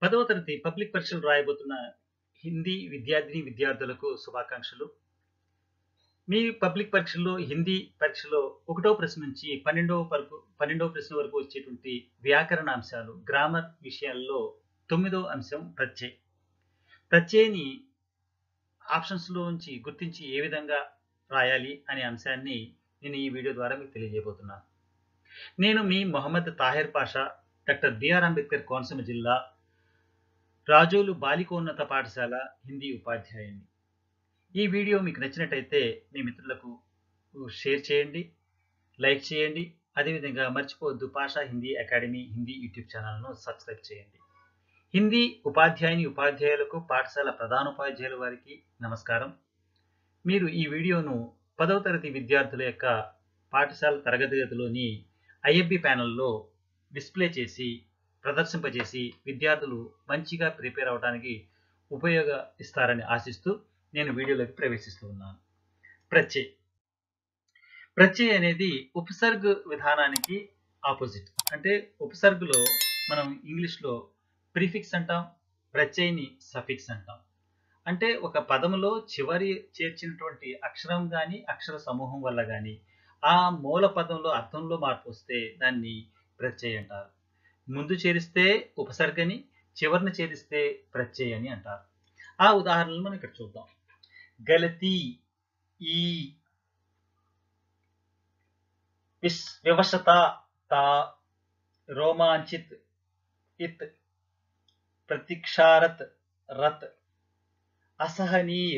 10వ తరగతి పబ్లిక్ పరీక్షలు రాయబోతున్న హిందీ విద్యార్థులకు శుభాకాంక్షలు. మీ పబ్లిక్ పరీక్షల్లో హిందీ పరీక్షలో 1వ ప్రశ్న నుంచి 12వ ప్రశ్న వరకు వచ్చేటువంటి వ్యాకరణ అంశాలు, గ్రామర్ విషయాల్లో 9వ అంశం ప్రత్యయ్. ప్రత్యయ్ని ఆప్షన్స్లో నుంచి గుర్తించి ఏ విధంగా రాయాలి అనే అంశాన్ని నేను ఈ వీడియో ద్వారా మీకు తెలియజేయబోతున్నాను. నేను మీ మొహమ్మద్ తాహిర్ పాషా, డాక్టర్ బిఆర్ అంబేద్కర్ కోనసీమ జిల్లా రాజోలు బాలికోన్నత పాఠశాల హిందీ ఉపాధ్యాయుని. ఈ వీడియో మీకు నచ్చినట్టయితే మీ మిత్రులకు షేర్ చేయండి, లైక్ చేయండి. అదేవిధంగా మర్చిపోవద్దు పాషా హిందీ అకాడమీ హిందీ యూట్యూబ్ ఛానల్ను సబ్స్క్రైబ్ చేయండి. హిందీ ఉపాధ్యాయులకు, పాఠశాల ప్రధానోపాధ్యాయుల వారికి నమస్కారం. మీరు ఈ వీడియోను 10వ తరగతి విద్యార్థుల యొక్క పాఠశాల తరగతి గదిలోని ఐఎఫ్బి ప్యానెల్లో డిస్ప్లే చేసి ప్రదర్శింపజేసి విద్యార్థులు మంచిగా ప్రిపేర్ అవడానికి ఉపయోగిస్తారని ఆశిస్తూ నేను వీడియోలోకి ప్రవేశిస్తూ ఉన్నాను. ప్రత్యయ్ అనేది ఉపసర్గ విధానానికి ఆపోజిట్. అంటే ఉపసర్గలో మనం ఇంగ్లీష్లో ప్రిఫిక్స్ అంటాం, ప్రత్యయ్ని సఫిక్స్ అంటాం. అంటే ఒక పదములో చివరి చేర్చినటువంటి అక్షరం కానీ అక్షర సమూహం వల్ల కానీ ఆ మూల పదంలో అర్థంలో మార్పు వస్తే దాన్ని ప్రత్యయ్ అంటారు. ముందు చేరిస్తే ఉపసర్గని, చివరిని చేరిస్తే ప్రత్యయ్ అని అంటారు. ఆ ఉదాహరణలు మనం ఇక్కడ చూద్దాం. గలతీ ఈ, వివశత తా, రోమాంచిత్ ఇత్, ప్రతీక్షారత్ రత్, असहनीय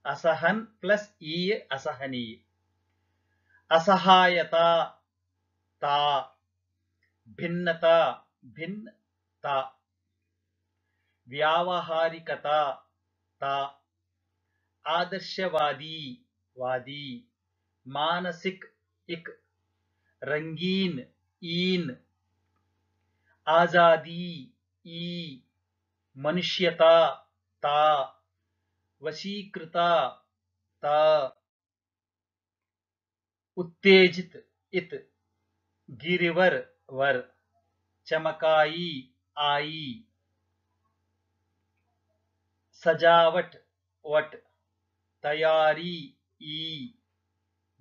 असहन प्लस ईय असहनीय, असहायता ता, भिन्नता भिन्नता, व्यावहारिकता ता, आदर्शवादी वादी, मानसिक इक, रंगीन ईन, आजादी ई, मनुष्यता ता, वशीकृता ता, उत्तेजित इत, गिरिवर वर, चमकाई आई, सजावट वट, तैयारी ई,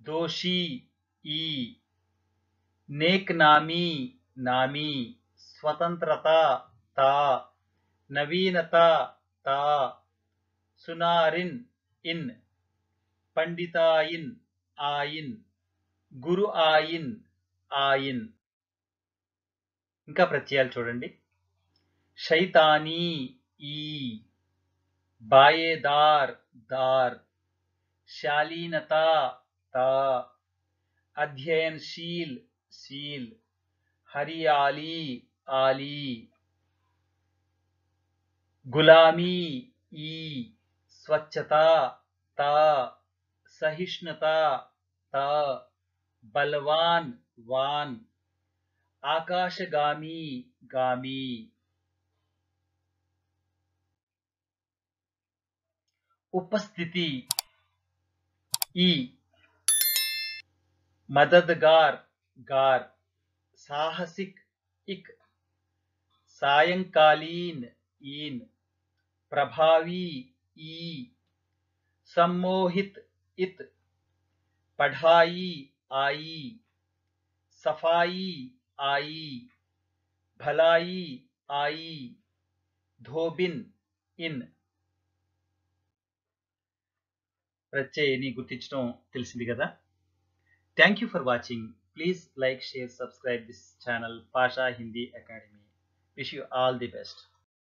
दोषी ई, नेकनामी नामी, स्वतंत्रता ता, नवीनता ता, सुनारिन इन, पंडिताइन आइन, गुरु आइन आइन. ఇంకా ప్రత్యయాలు చూడండి. शैतानी ई, बायेदार दार, शालीनता ता, अध्ययनशील शील, हरियाली आली, गुलामी ई, स्वच्छता ता, सहिष्णुता ता, बलवान वान, आकाशगामी गामी. उपस्थिति ई, मददगार गार, साहसिक इक, सायंकालीन ईन, प्रभावी ई, सम्मोहित इत, पढ़ाई आई, सफाई आई, भलाई आई, धोबिन इन. ప్రత్యయని గుర్తించడం తెలిసింది కదా. Thank you for watching. Please like, share, subscribe this channel Pasha Hindi academy. Wish you all the best.